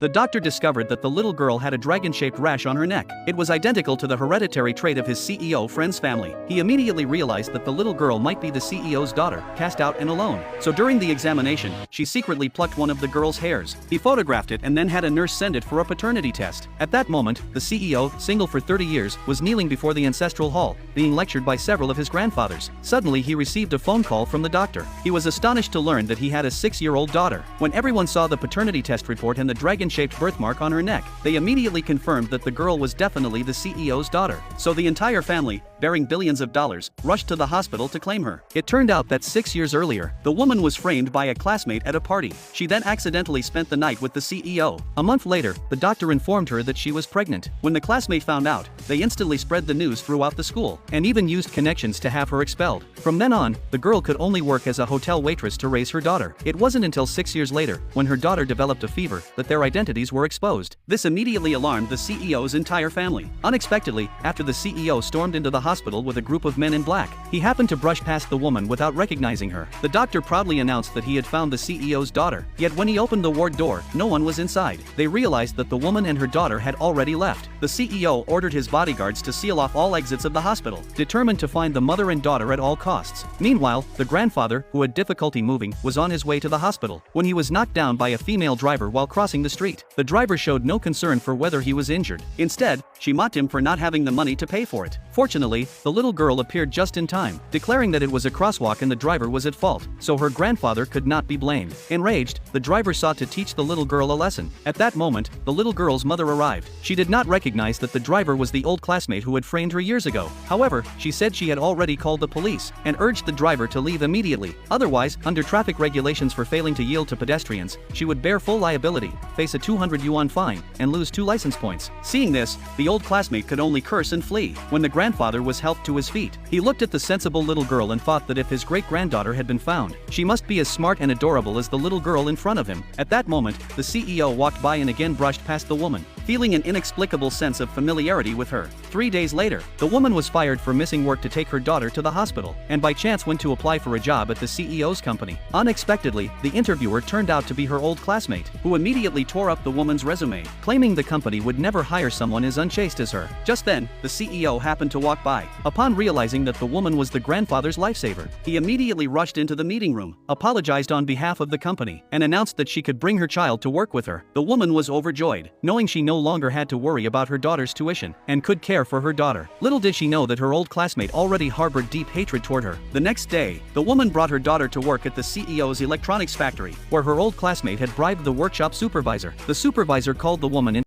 The doctor discovered that the little girl had a dragon-shaped rash on her neck. It was identical to the hereditary trait of his CEO friend's family. He immediately realized that the little girl might be the CEO's daughter, cast out and alone. So during the examination, she secretly plucked one of the girl's hairs. He photographed it and then had a nurse send it for a paternity test. At that moment, the CEO, single for 30 years, was kneeling before the ancestral hall, being lectured by several of his grandfathers. Suddenly he received a phone call from the doctor. He was astonished to learn that he had a 6-year-old daughter. When everyone saw the paternity test report and the dragon-shaped birthmark on her neck, they immediately confirmed that the girl was definitely the CEO's daughter. So the entire family, bearing billions of dollars, rushed to the hospital to claim her. It turned out that 6 years earlier, the woman was framed by a classmate at a party. She then accidentally spent the night with the CEO. A month later, the doctor informed her that she was pregnant. When the classmate found out, they instantly spread the news throughout the school, and even used connections to have her expelled. From then on, the girl could only work as a hotel waitress to raise her daughter. It wasn't until 6 years later, when her daughter developed a fever, that their identities were exposed. This immediately alarmed the CEO's entire family. Unexpectedly, after the CEO stormed into the hospital with a group of men in black, he happened to brush past the woman without recognizing her. The doctor proudly announced that he had found the CEO's daughter, yet when he opened the ward door, no one was inside. They realized that the woman and her daughter had already left. The CEO ordered his bodyguards to seal off all exits of the hospital, determined to find the mother and daughter at all costs. Meanwhile, the grandfather, who had difficulty moving, was on his way to the hospital when he was knocked down by a female driver while crossing the street. The driver showed no concern for whether he was injured. Instead, she mocked him for not having the money to pay for it. Fortunately, the little girl appeared just in time, declaring that it was a crosswalk and the driver was at fault, so her grandfather could not be blamed. Enraged, the driver sought to teach the little girl a lesson. At that moment, the little girl's mother arrived. She did not recognize that the driver was the old classmate who had framed her years ago. However, she said she had already called the police, and urged the driver to leave immediately. Otherwise, under traffic regulations for failing to yield to pedestrians, she would bear full liability, face a 200 yuan fine, and lose 2 license points. Seeing this, the old classmate could only curse and flee. When the grandfather was helped to his feet, he looked at the sensible little girl and thought that if his great-granddaughter had been found, she must be as smart and adorable as the little girl in front of him. At that moment, the CEO walked by and again brushed past the woman, feeling an inexplicable sense of familiarity with her. 3 days later, the woman was fired for missing work to take her daughter to the hospital, and by chance went to apply for a job at the CEO's company. Unexpectedly, the interviewer turned out to be her old classmate, who immediately tore up the woman's resume, claiming the company would never hire someone as unchaste as her. Just then, the CEO happened to walk by. Upon realizing that the woman was the grandfather's lifesaver, he immediately rushed into the meeting room, apologized on behalf of the company, and announced that she could bring her child to work with her. The woman was overjoyed, knowing she no longer had to worry about her daughter's tuition, and could care for her daughter. Little did she know that her old classmate already harbored deep hatred toward her. The next day, the woman brought her daughter to work at the CEO's electronics factory, where her old classmate had bribed the workshop supervisor. The supervisor called the woman in